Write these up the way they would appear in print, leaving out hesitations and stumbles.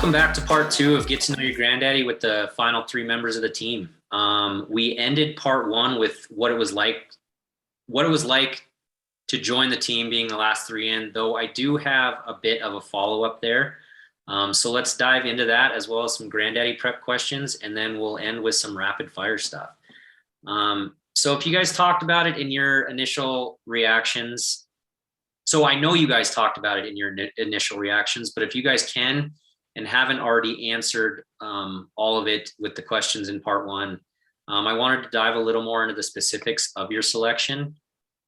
Welcome back to part two of Get to Know Your Granddaddy with the final three members of the team. We ended part one with what it was like to join the team, being the last three in, though I do have a bit of a follow-up there. So let's dive into that, as well as some Granddaddy prep questions, and then we'll end with some rapid fire stuff. So if you guys talked about it in your initial reactions, so I know you guys talked about it in your initial reactions, but if you guys can and haven't already answered all of it with the questions in part one, I wanted to dive a little more into the specifics of your selection.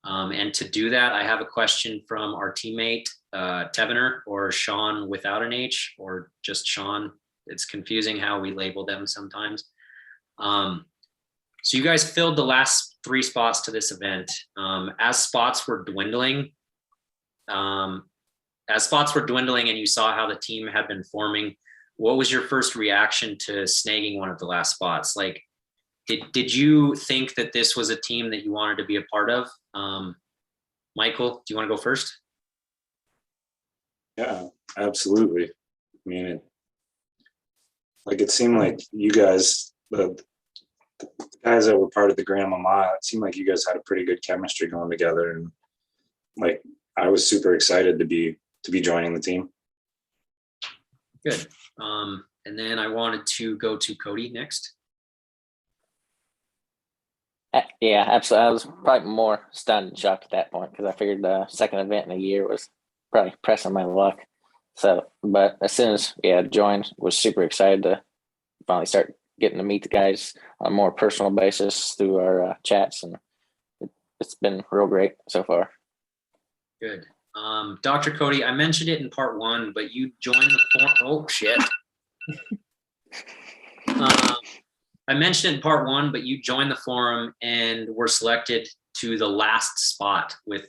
And to do that, I have a question from our teammate, Tevener, or Sean without an H, or just Sean. It's confusing how we label them sometimes. So you guys filled the last three spots to this event. As spots were dwindling and you saw how the team had been forming, what was your first reaction to snagging one of the last spots? Like, did you think that this was a team that you wanted to be a part of? Michael, do you want to go first? Yeah, absolutely. I mean, it seemed like you guys, the guys that were part of the Grandmama, it seemed like you guys had a pretty good chemistry going together, and like I was super excited to be joining the team. Good. And then I wanted to go to Cody next. Yeah, absolutely. I was probably more stunned and shocked at that point because I figured the second event in a year was probably pressing my luck. So, but as soon as joined, was super excited to finally start getting to meet the guys on a more personal basis through our chats, and it's been real great so far. Good. Dr. Cody, I mentioned it in part one, but you joined the forum. Oh shit. I mentioned it in part one, but you joined the forum and were selected to the last spot with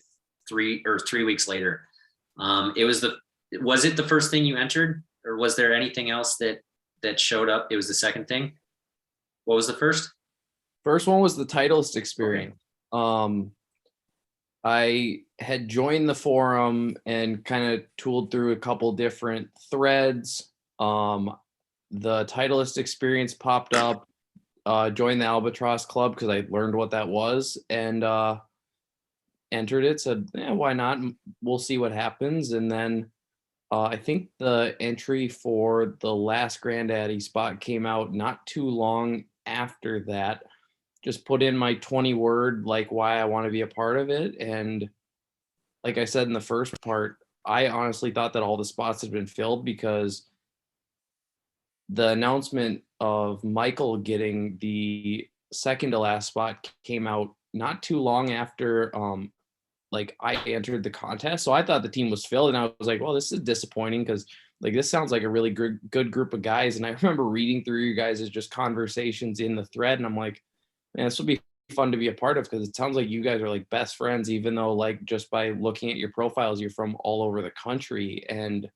3 weeks later. Was it the first thing you entered, or was there anything else that showed up? It was the second thing. What was the first? First one was the Titleist experience. Okay. I had joined the forum and kind of tooled through a couple different threads. The Titleist experience popped up, joined the Albatross Club because I learned what that was, and entered it, said, why not? We'll see what happens. And then I think the entry for the last Grandaddy spot came out not too long after that. Just put in my 20-word, like, why I want to be a part of it. And like I said in the first part, I honestly thought that all the spots had been filled because the announcement of Michael getting the second to last spot came out not too long after I entered the contest. So I thought the team was filled, and I was like, well, this is disappointing because this sounds like a really good group of guys. And I remember reading through you guys' just conversations in the thread, and I'm like, man, this would be fun to be a part of because it sounds like you guys are like best friends, even though just by looking at your profiles, you're from all over the country. And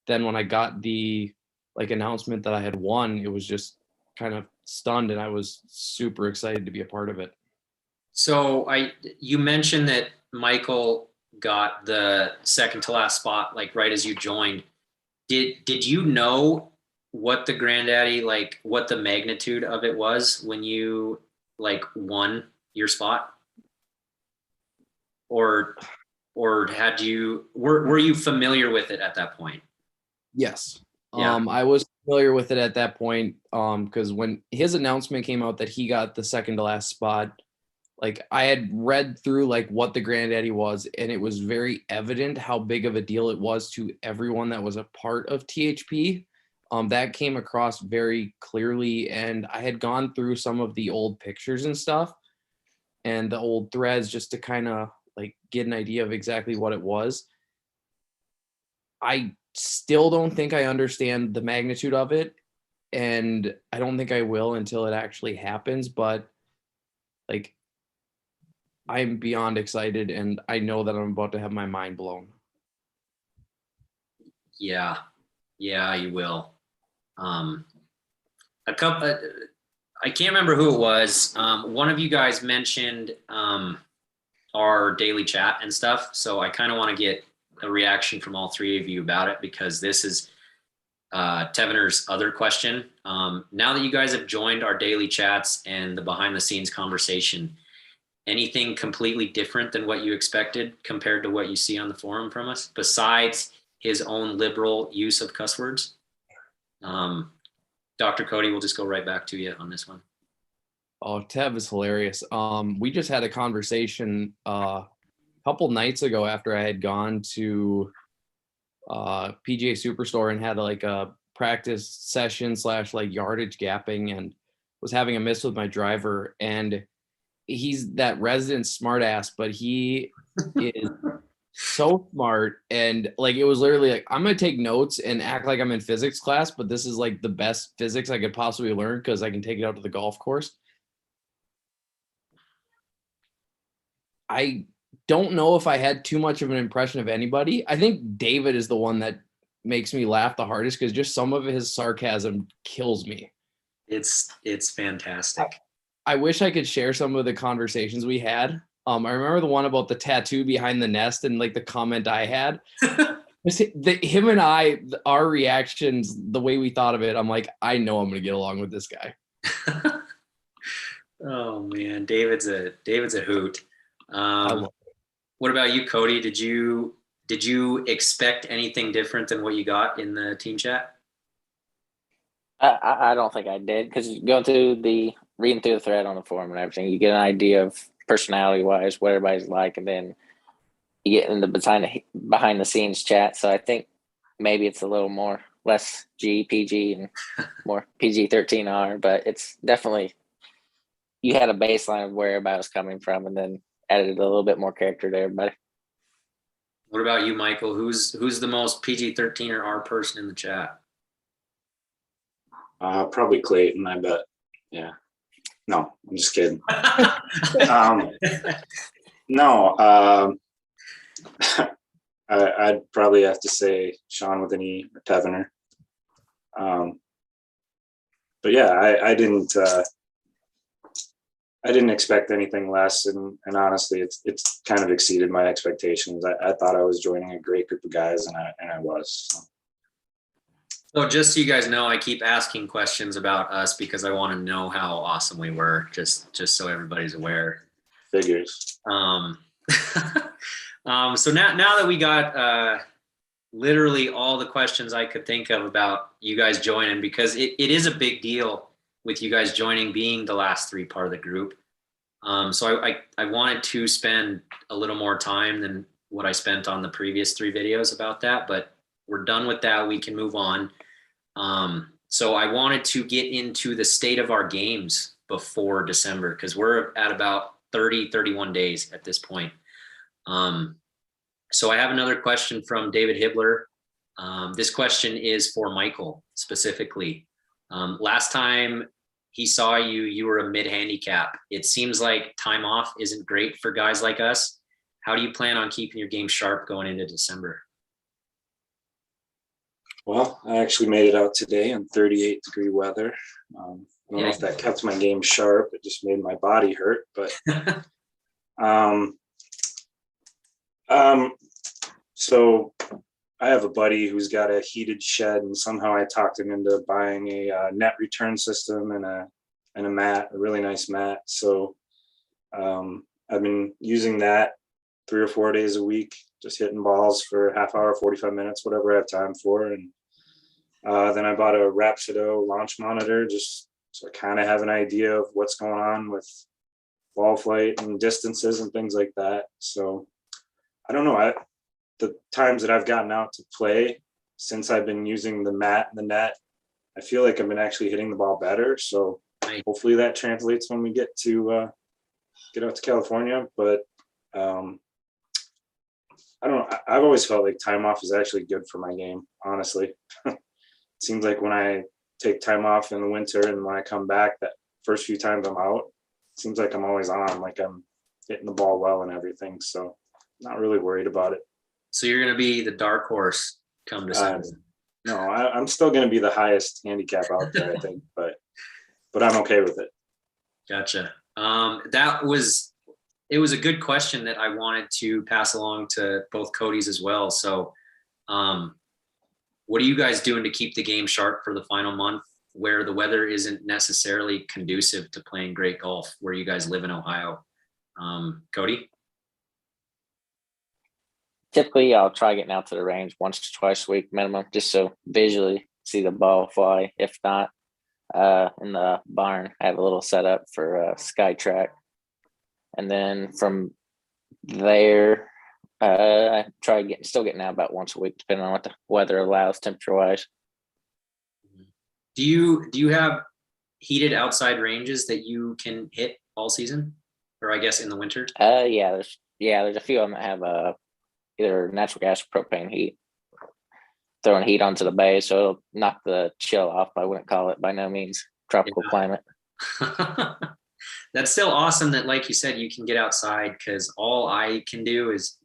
then when I got the announcement that I had won, it was just kind of stunned, and I was super excited to be a part of it. So you mentioned that Michael got the second to last spot, right as you joined. Did you know what the Grandaddy, what the magnitude of it was when you won your spot? Or were you familiar with it at that point? Yes. Yeah. I was familiar with it at that point because when his announcement came out that he got the second to last spot, I had read through what the Grandaddy was, and it was very evident how big of a deal it was to everyone that was a part of THP. That came across very clearly, and I had gone through some of the old pictures and stuff and the old threads just to kind of get an idea of exactly what it was. I still don't think I understand the magnitude of it, and I don't think I will until it actually happens, but I'm beyond excited, and I know that I'm about to have my mind blown. Yeah, you will. A couple, I can't remember who it was. One of you guys mentioned our daily chat and stuff, so I kind of want to get a reaction from all three of you about it, because this is Tevener's other question. Now that you guys have joined our daily chats and the behind the scenes conversation, anything completely different than what you expected compared to what you see on the forum from us, besides his own liberal use of cuss words? Dr. Cody, we'll just go right back to you on this one. Oh, Tev is hilarious. We just had a conversation a couple nights ago after I had gone to PGA Superstore and had like a practice session / like yardage gapping, and was having a miss with my driver. And he's that resident smart ass, but he is so smart. And like, it was literally like, I'm going to take notes and act like I'm in physics class, but this is like the best physics I could possibly learn because I can take it out to the golf course. I don't know if I had too much of an impression of anybody. I think David is the one that makes me laugh the hardest because just some of his sarcasm kills me. It's fantastic. I wish I could share some of the conversations we had. I remember the one about the tattoo behind the nest and like the comment I had. Him and I, our reactions, the way we thought of it, I'm like, I know I'm going to get along with this guy. Oh man, David's a hoot. What about you, Cody? Did you expect anything different than what you got in the team chat? I don't think I did, because going through reading through the thread on the forum and everything, you get an idea of personality wise what everybody's like, and then you get in the behind the scenes chat. So I think maybe it's a little more less PG and more PG-13R, but it's definitely, you had a baseline of where everybody was coming from, and then added a little bit more character to everybody. What about you, Michael? Who's the most PG-13 or R person in the chat? Probably Clayton, I bet. Yeah. No, I'm just kidding. No, I'd probably have to say Sean with an E or Tevener. But yeah, I didn't expect anything less, and honestly, it's kind of exceeded my expectations. I thought I was joining a great group of guys, and I was. So just so you guys know, I keep asking questions about us because I want to know how awesome we were, just so everybody's aware. Figures. So now that we got literally all the questions I could think of about you guys joining, because it is a big deal with you guys joining, being the last three part of the group. So I wanted to spend a little more time than what I spent on the previous three videos about that, but we're done with that. We can move on. So I wanted to get into the state of our games before December, because we're at about 31 days at this point. So I have another question from David Hibbler. This question is for Michael specifically. Last time he saw you, you were a mid-handicap. It seems like time off isn't great for guys like us. How do you plan on keeping your game sharp going into December? Well, I actually made it out today in 38-degree weather. I don't know if that kept my game sharp. It just made my body hurt, but so I have a buddy who's got a heated shed, and somehow I talked him into buying a net return system and a mat, a really nice mat. So I've been using that 3 or 4 days a week, just hitting balls for a half hour, 45 minutes, whatever I have time for. And then I bought a Rapsido launch monitor, just so I kind of have an idea of what's going on with ball flight and distances and things like that. So I don't know. The times that I've gotten out to play since I've been using the mat and the net, I feel like I've been actually hitting the ball better. So hopefully that translates when we get out to California. But I don't know. I've always felt like time off is actually good for my game, honestly. It seems like when I take time off in the winter and when I come back, that first few times I'm out, it seems like I'm always on, like I'm hitting the ball well and everything. So not really worried about it. So you're going to be the dark horse come December? No, I'm still going to be the highest handicap out there, I think, but I'm okay with it. Gotcha. It was a good question that I wanted to pass along to both Cody's as well. So what are you guys doing to keep the game sharp for the final month where the weather isn't necessarily conducive to playing great golf where you guys live in Ohio? Cody? Typically, I'll try getting out to the range once or twice a week minimum, just so visually see the ball fly. If not, in the barn, I have a little setup for sky track, and then from there, I try still getting out about once a week, depending on what the weather allows, temperature wise. Do you have heated outside ranges that you can hit all season, or I guess in the winter? There's a few of them that have either natural gas or propane heat, throwing heat onto the bay, so it'll knock the chill off. I wouldn't call it by no means tropical climate. That's still awesome that, like you said, you can get outside, because all I can do is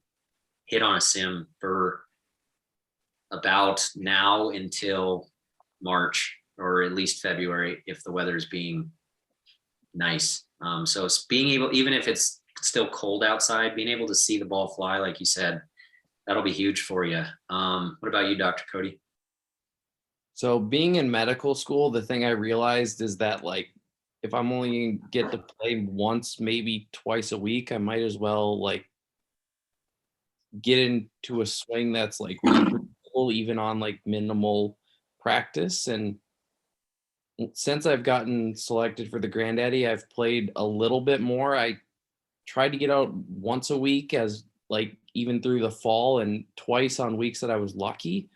hit on a sim for about now until March, or at least February if the weather's being nice. So it's being able, even if it's still cold outside, being able to see the ball fly, like you said, that'll be huge for you. What about you, Dr. Cody? So being in medical school, the thing I realized is that like if I'm only gonna get to play once, maybe twice a week, I might as well like get into a swing that's like reproducible, even on like minimal practice. And since I've gotten selected for the Grandaddy, I've played a little bit more. I tried to get out once a week, as like even through the fall, and twice on weeks that I was lucky.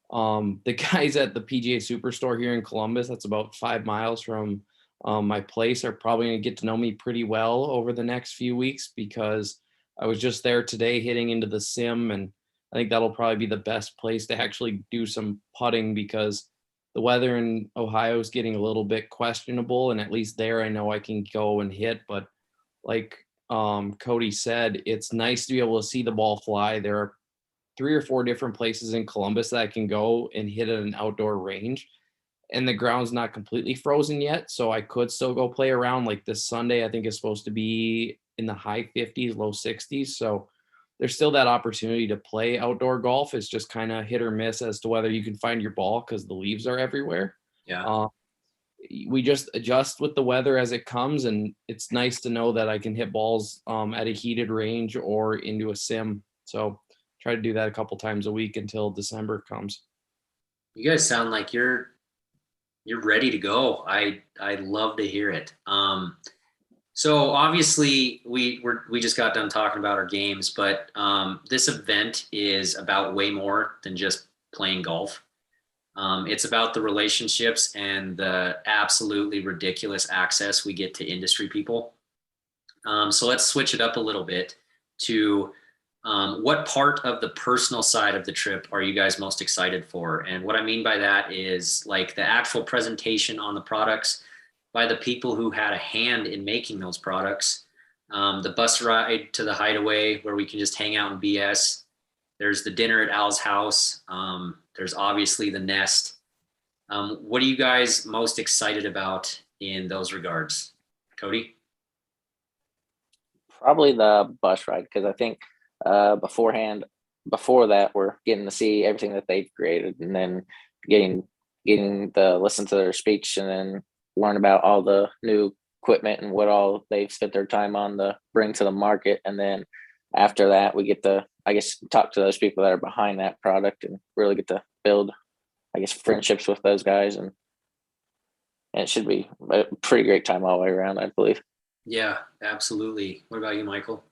The guys at the PGA Superstore here in Columbus, that's about 5 miles from my place, are probably going to get to know me pretty well over the next few weeks, because I was just there today hitting into the sim, and I think that'll probably be the best place to actually do some putting, because the weather in Ohio is getting a little bit questionable, and at least there I know I can go and hit. But like Cody said, it's nice to be able to see the ball fly. There are 3 or 4 different places in Columbus that I can go and hit at an outdoor range, and the ground's not completely frozen yet, so I could still go play around. Like this Sunday, I think is supposed to be in the high 50s, low 60s. So there's still that opportunity to play outdoor golf. It's just kind of hit or miss as to whether you can find your ball, because the leaves are everywhere. Yeah. We just adjust with the weather as it comes, and it's nice to know that I can hit balls at a heated range or into a sim. So try to do that a couple times a week until December comes. You guys sound like you're ready to go. I love to hear it. So obviously we just got done talking about our games, but this event is about way more than just playing golf. It's about the relationships and the absolutely ridiculous access we get to industry people. So let's switch it up a little bit to what part of the personal side of the trip are you guys most excited for? And what I mean by that is like the actual presentation on the products by the people who had a hand in making those products. The bus ride to the Hideaway where we can just hang out and BS. There's the dinner at Al's house. There's obviously the nest. What are you guys most excited about in those regards? Cody? Probably the bus ride, because I think before that, we're getting to see everything that they've created, and then getting to listen to their speech, and then learn about all the new equipment and what all they've spent their time on to bring to the market. And then after that, we get to, I guess, talk to those people that are behind that product and really get to build, I guess, friendships with those guys. And it should be a pretty great time all the way around, I believe. Yeah, absolutely. What about you, Michael?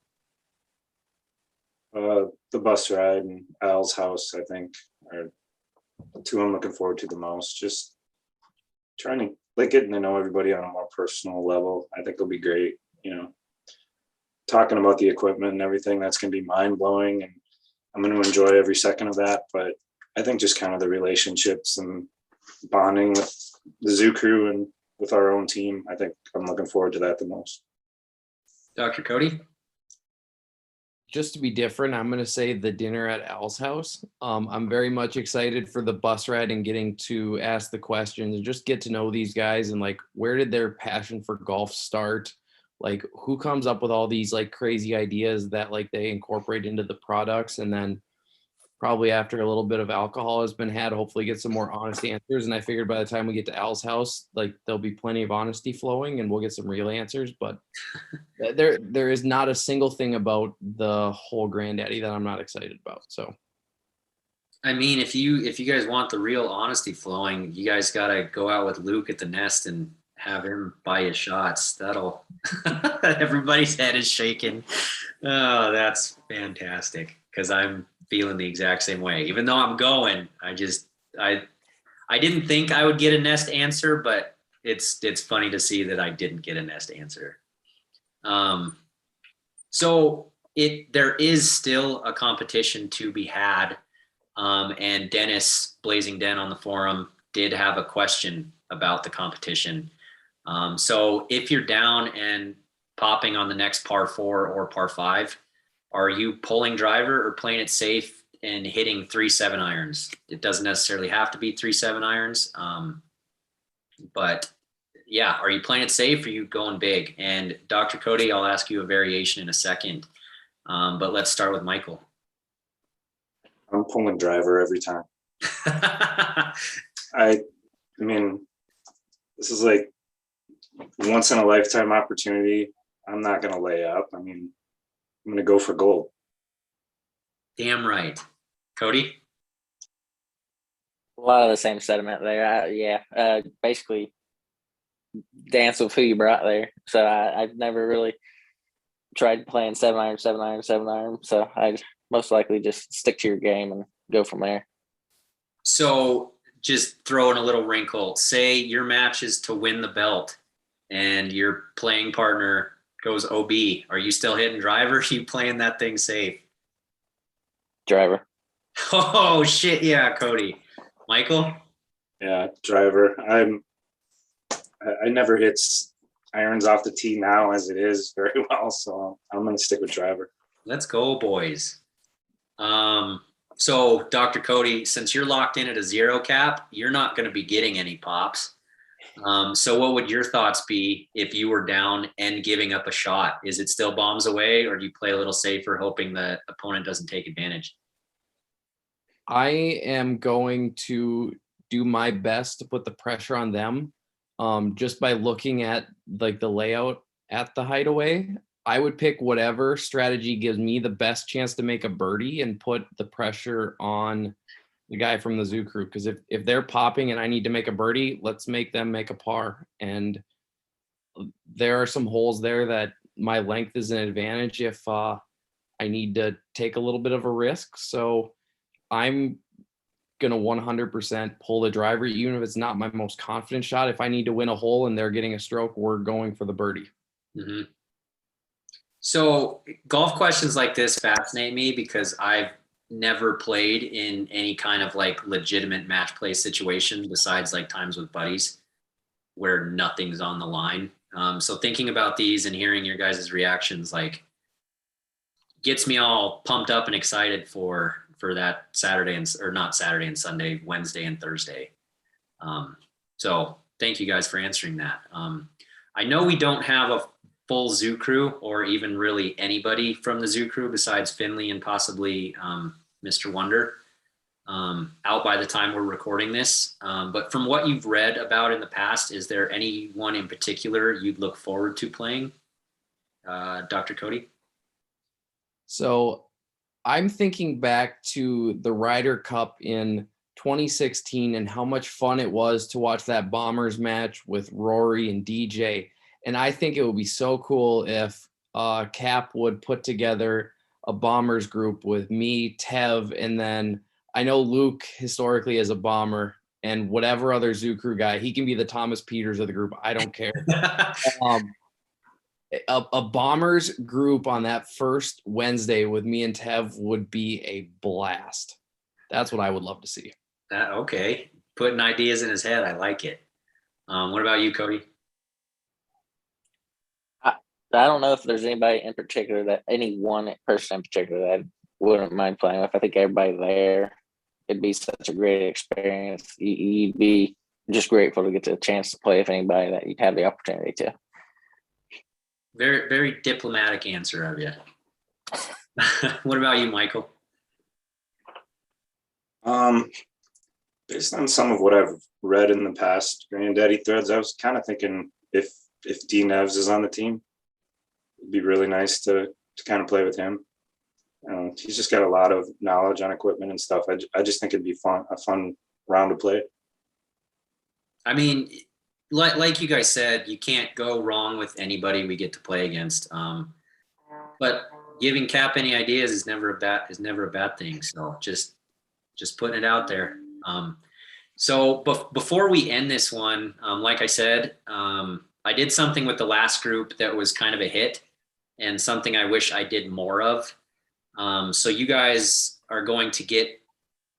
The bus ride and Al's house, I think, are the 2 I'm looking forward to the most. Just trying to like getting to know everybody on a more personal level. I think it'll be great. Talking about the equipment and everything, that's going to be mind blowing, and I'm going to enjoy every second of that. But I think just kind of the relationships and bonding with the zoo crew and with our own team, I think I'm looking forward to that the most. Dr. Cody? Just to be different, I'm going to say the dinner at Al's house. I'm very much excited for the bus ride and getting to ask the questions and just get to know these guys, and like, where did their passion for golf start? Like, who comes up with all these like crazy ideas that like they incorporate into the products? And then probably after a little bit of alcohol has been had, hopefully get some more honest answers. And I figured by the time we get to Al's house, like there'll be plenty of honesty flowing and we'll get some real answers. But there is not a single thing about the whole Granddaddy that I'm not excited about. So I mean, if you guys want the real honesty flowing, you guys got to go out with Luke at the nest and have him buy you shots. That'll everybody's head is shaking. Oh, that's fantastic because I'm feeling the exact same way. Even though I'm going, I didn't think I would get a nest answer, but it's funny to see that I didn't get a nest answer. So there is still a competition to be had. And Dennis Blazing Den on the forum did have a question about the competition. So if you're down and popping on the next par 4 or par 5, are you pulling driver or playing it safe and hitting 3-7 irons? It doesn't necessarily have to be 3-7 irons. But yeah, are you playing it safe or are you going big? And Dr. Cody, I'll ask you a variation in a second. But let's start with Michael. I'm pulling driver every time. I mean, this is like once in a lifetime opportunity. I'm not going to lay up. I mean, I'm going to go for gold. Damn right. Cody? A lot of the same sentiment there. Basically dance with who you brought there. So I've never really tried playing 7-iron. So I most likely just stick to your game and go from there. So just throw in a little wrinkle. Say your match is to win the belt and your playing partner goes OB. Are you still hitting driver? Or are you playing that thing safe? Driver. Oh, shit. Yeah, Cody. Michael? Yeah, driver. I never hit irons off the tee now as it is very well, so I'm going to stick with driver. Let's go, boys. So Dr. Cody, since you're locked in at a 0 cap, you're not going to be getting any pops. So what would your thoughts be if you were down and giving up a shot? Is it still bombs away, or do you play a little safer, hoping the opponent doesn't take advantage? I am going to do my best to put the pressure on them. Just by looking at like the layout at the hideaway, I would pick whatever strategy gives me the best chance to make a birdie and put the pressure on the guy from the zoo crew. Because if they're popping and I need to make a birdie, let's make them make a par. And there are some holes there that my length is an advantage if I need to take a little bit of a risk. So I'm going to 100% pull the driver, even if it's not my most confident shot. If I need to win a hole and they're getting a stroke, we're going for the birdie. Mm-hmm. So golf questions like this fascinate me because I've never played in any kind of like legitimate match play situation besides like times with buddies where nothing's on the line. So thinking about these and hearing your guys' reactions, like gets me all pumped up and excited for that Saturday or not Saturday and Sunday, Wednesday and Thursday. So thank you guys for answering that. I know we don't have a full zoo crew or even really anybody from the zoo crew besides Finley and possibly Mr. Wonder out by the time we're recording this. But from what you've read about in the past, is there anyone in particular you'd look forward to playing? Dr. Cody? So I'm thinking back to the Ryder Cup in 2016 and how much fun it was to watch that Bombers match with Rory and DJ. And I think it would be so cool if Cap would put together a Bombers group with me, Tev, and then I know Luke historically is a Bomber, and whatever other Zoo Crew guy, he can be the Thomas Peters of the group. I don't care. A Bombers group on that first Wednesday with me and Tev would be a blast. That's what I would love to see. Okay. Putting ideas in his head. I like it. What about you, Cody? I don't know if there's anybody in particular that any one person in particular that I wouldn't mind playing with. I think everybody there, it'd be such a great experience. You'd be just grateful to get the chance to play with anybody that you'd have the opportunity to. Very, very diplomatic answer of you. What about you, Michael? Based on some of what I've read in the past Granddaddy threads, I was kind of thinking if D Nevs is on the team, it'd be really nice to kind of play with him. He's just got a lot of knowledge on equipment and stuff. I just think it'd be a fun round to play. I mean, like you guys said, you can't go wrong with anybody we get to play against. But giving Cap any ideas is never a bad thing. So just putting it out there. So before we end this one, like I said, I did something with the last group that was kind of a hit and something I wish I did more of. So you guys are going to get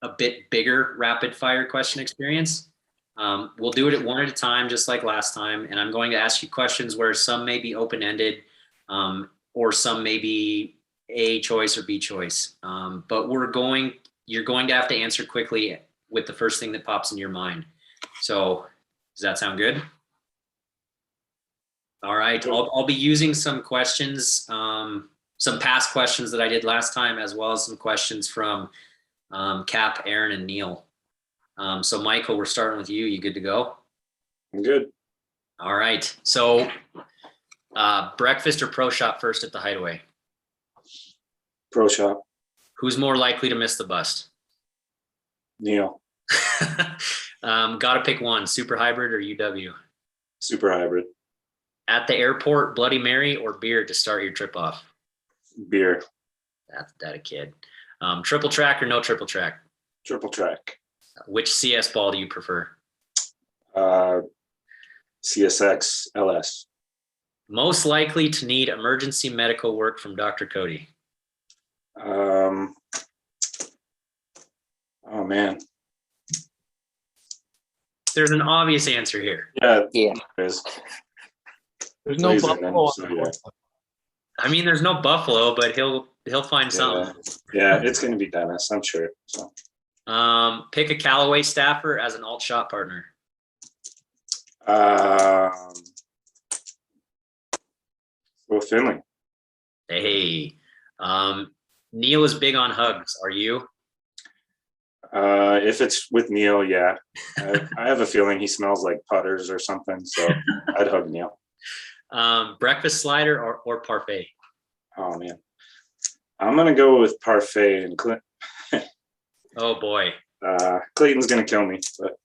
a bit bigger rapid fire question experience. We'll do it one at a time, just like last time. And I'm going to ask you questions where some may be open-ended, or some may be A choice or B choice. But you're going to have to answer quickly with the first thing that pops in your mind. So does that sound good? All right. I'll be using some questions, some past questions that I did last time, as well as some questions from Cap, Aaron, and Neil. So Michael, we're starting with you. You good to go? I'm good. All right. So breakfast or pro shop first at the Hideaway? Pro shop. Who's more likely to miss the bus? Neil. Gotta pick one, super hybrid or UW? Super hybrid. At the airport, Bloody Mary or beer to start your trip off? Beer. That's that a kid. Triple track or no triple track? Triple track. Which CS ball do you prefer? CSX LS. Most likely to need emergency medical work from Dr. Cody? Oh man. There's an obvious answer here. Yeah. There's There's no Buffalo. I mean, there's no Buffalo, but he'll find something. Yeah, it's gonna be Dennis, I'm sure. So. Pick a Callaway staffer as an alt shot partner. Well, Finley. Hey, Neil is big on hugs. Are you? If it's with Neil, yeah. I have a feeling he smells like putters or something, so I'd hug Neil. Breakfast slider or parfait? Oh man, I'm gonna go with parfait and Oh boy, Clayton's gonna kill me, but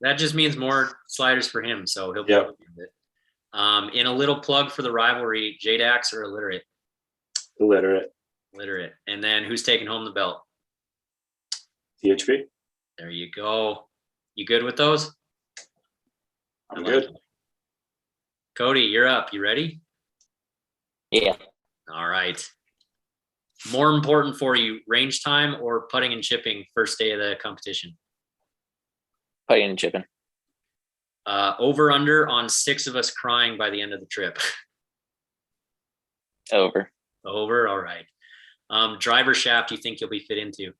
that just means more sliders for him, so he'll be Yep. able to do it. In a little plug for the rivalry, JDax or illiterate? illiterate. Illiterate. And then who's taking home the belt? THP. There you go. You good with those? I'm good. Cody, you're up. You ready? Yeah. All right. More important for you, range time or putting and chipping first day of the competition? Putting and chipping. Over under on 6 of us crying by the end of the trip. Over. Over. All right. Driver shaft you think you'll be fit into?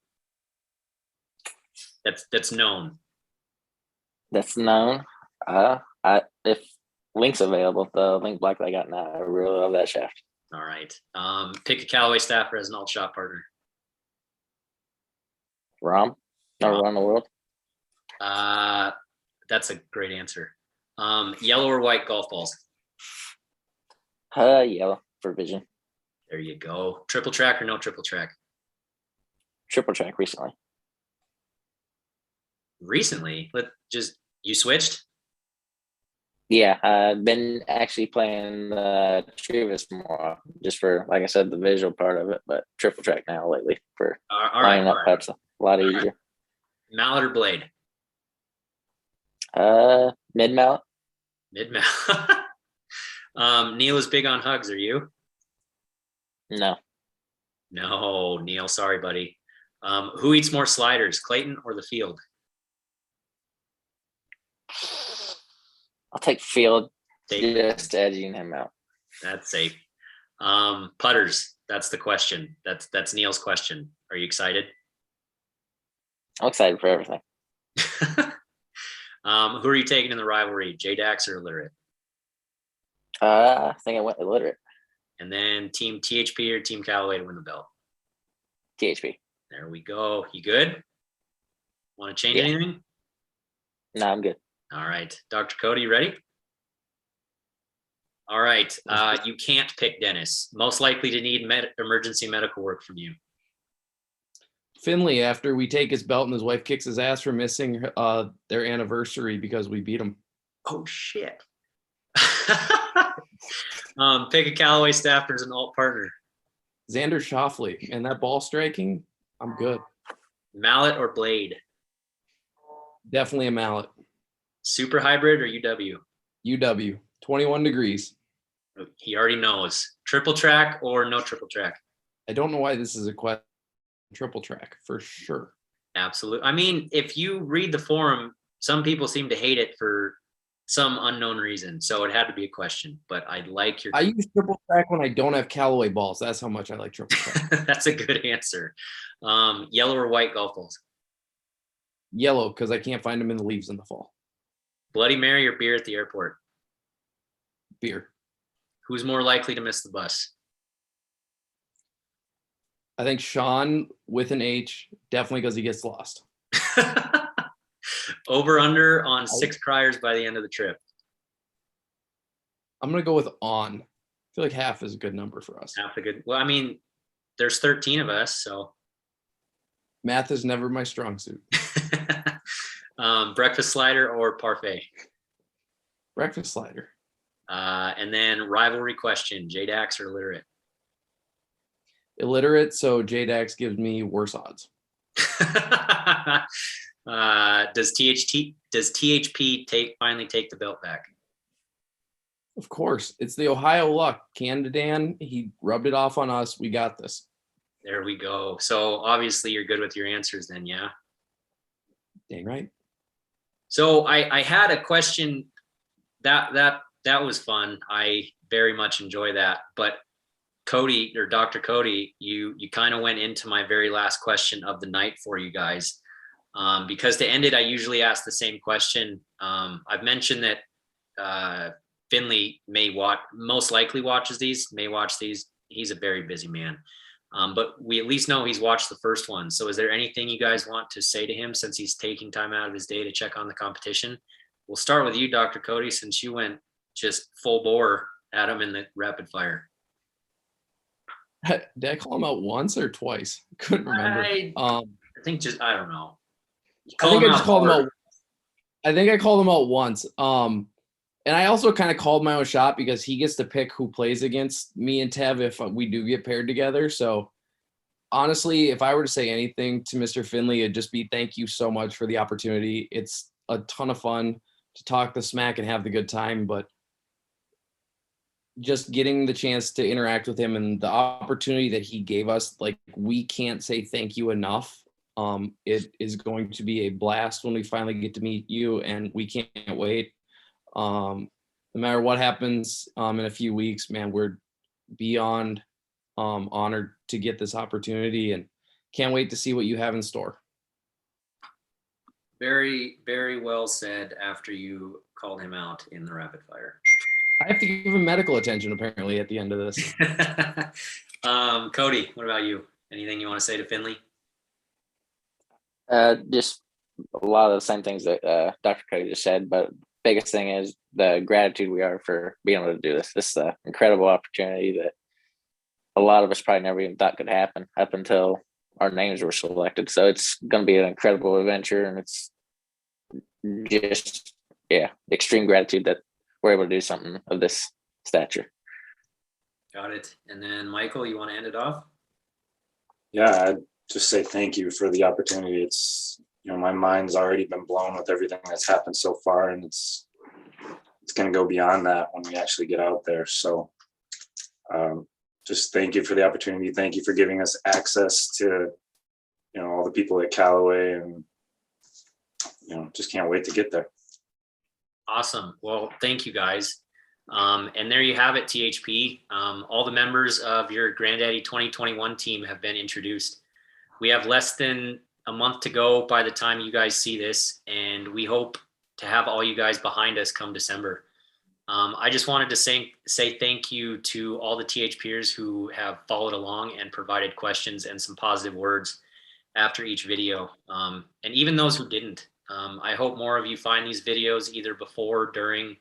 That's known. That's known. If Link's available, the Link Black that I got now, I really love that shaft. All right. Pick a Callaway staffer as an alt shot partner. Rom around the world. That's a great answer. Yellow or white golf balls? Yellow for vision. There you go. Triple track or no triple track? Triple track recently. Recently? You switched? Yeah, I've been actually playing Trevis more, just for, like I said, the visual part of it, but triple track now lately for All lining right. up putts a lot easier. Mallet or blade? Mid mallet. Mid mallet. Neil is big on hugs. Are you? No. No, Neil. Sorry, buddy. Who eats more sliders, Clayton or the field? I'll take field, just edging him out. That's safe. Putters. That's the question. That's Neil's question. Are you excited? I'm excited for everything. Who are you taking in the rivalry, JDax or illiterate? I think I went illiterate. And then team THP or team Callaway to win the belt? THP. There we go. You good? Want to change Yeah. anything? No, I'm good. All right. Dr. Cody, you ready? All right. You can't pick Dennis. Most likely to need emergency medical work from you. Finley, after we take his belt and his wife kicks his ass for missing their anniversary because we beat him. Oh, shit. Pick a Callaway staffer as an alt partner. Xander Shoffley, and that ball striking, I'm good. Mallet or blade? Definitely a mallet. Super hybrid or UW? UW, 21 degrees. He already knows. Triple track or no triple track? I don't know why this is a question. Triple track for sure. Absolutely. I mean, if you read the forum, some people seem to hate it for some unknown reason. So it had to be a question, but I like your. I use triple track when I don't have Callaway balls. That's how much I like triple track. That's a good answer. Yellow or white golf balls? Yellow, because I can't find them in the leaves in the fall. Bloody Mary or beer at the airport? Beer. Who's more likely to miss the bus? I think Sean with an H, definitely because he gets lost. Over under on 6 criers by the end of the trip? I'm going to go with on. I feel like half is a good number for us. Half a good. Well, I mean, there's 13 of us, so. Math is never my strong suit. Breakfast slider or parfait? Breakfast slider. And then rivalry question, JDAX or illiterate? Illiterate, so JDAX gives me worse odds. Does THP finally take the belt back? Of course. It's the Ohio luck. Candadan, he rubbed it off on us. We got this. There we go. So obviously you're good with your answers then, yeah? Dang right. So I had a question that was fun. I very much enjoy that. But Cody or Dr. Cody, you kind of went into my very last question of the night for you guys. Because to end it, I usually ask the same question. I've mentioned that Finley most likely watches these, may watch these. He's a very busy man. But we at least know he's watched the first one. So is there anything you guys want to say to him since he's taking time out of his day to check on the competition? We'll start with you, Dr. Cody, since you went just full bore at him in the rapid fire. Did I call him out once or twice? Couldn't remember. I think I don't know. I think I just called him out. I think I called him out once. And I also kind of called my own shot because he gets to pick who plays against me and Tev if we do get paired together. So honestly, if I were to say anything to Mr. Finley, it'd just be thank you so much for the opportunity. It's a ton of fun to talk the smack and have the good time, but just getting the chance to interact with him and the opportunity that he gave us, like, we can't say thank you enough. It is going to be a blast when we finally get to meet you, and we can't wait. No matter what happens in a few weeks, man, we're beyond honored to get this opportunity and can't wait to see what you have in store. Very, very well said after you called him out in the rapid fire. I have to give him medical attention apparently at the end of this. Cody, what about you? Anything you want to say to Finley? Just a lot of the same things that Dr. Cody just said, but biggest thing is the gratitude we are for being able to do this. This is an incredible opportunity that a lot of us probably never even thought could happen up until our names were selected. So it's going to be an incredible adventure, and it's just, extreme gratitude that we're able to do something of this stature. Got it. And then Michael, you want to end it off? Yeah, I'd just say thank you for the opportunity. It's, my mind's already been blown with everything that's happened so far, and it's going to go beyond that when we actually get out there. So just thank you for the opportunity. Thank you for giving us access to, all the people at Callaway, and, just can't wait to get there. Awesome. Well, thank you guys. And there you have it, THP. All the members of your Grandaddy 2021 team have been introduced. We have less than a month to go by the time you guys see this, and we hope to have all you guys behind us come December. I just wanted to say thank you to all the THPers who have followed along and provided questions and some positive words. after each video. And even those who didn't, I hope more of you find these videos either before, during,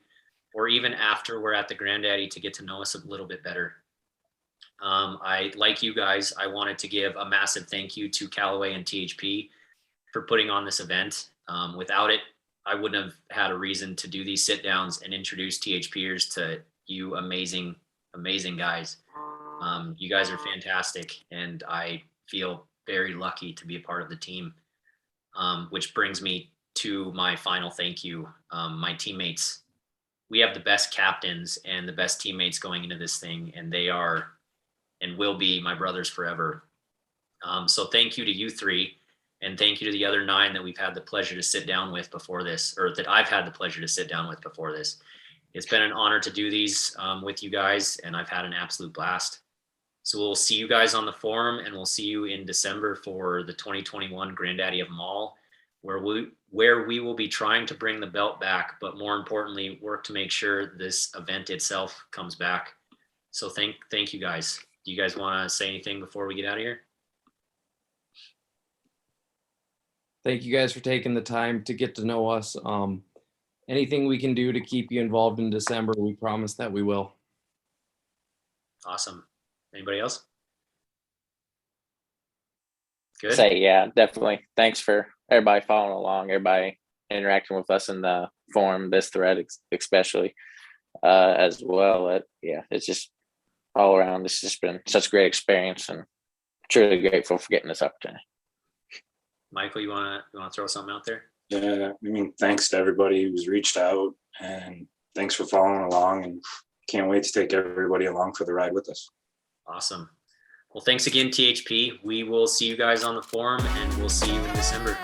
or even after we're at the Grandaddy to get to know us a little bit better. I, like you guys, I wanted to give a massive thank you to Callaway and THP for putting on this event. Without it, I wouldn't have had a reason to do these sit downs and introduce THPers to you amazing, amazing guys. You guys are fantastic, and I feel very lucky to be a part of the team. Which brings me to my final thank you. My teammates, we have the best captains and the best teammates going into this thing, and they are and will be my brothers forever. So thank you to you three, and thank you to the other 9 that we've had the pleasure to sit down with before this, or that I've had the pleasure to sit down with before this. It's been an honor to do these with you guys, and I've had an absolute blast. So we'll see you guys on the forum, and we'll see you in December for the 2021 Grandaddy of them all, where we will be trying to bring the belt back, but more importantly, work to make sure this event itself comes back. So thank you guys. Do you guys want to say anything before we get out of here? Thank you guys for taking the time to get to know us. Anything we can do to keep you involved in December, we promise that we will. Awesome. Anybody else? Good. Say, yeah, definitely. Thanks for everybody following along, everybody interacting with us in the forum, this thread especially, as well. Yeah, it's just all around. It's just been such a great experience, and truly grateful for getting this opportunity. Michael, you wanna throw something out there? Yeah, I mean, thanks to everybody who's reached out, and thanks for following along, and can't wait to take everybody along for the ride with us. Awesome. Well, thanks again, THP. We will see you guys on the forum, and we'll see you in December.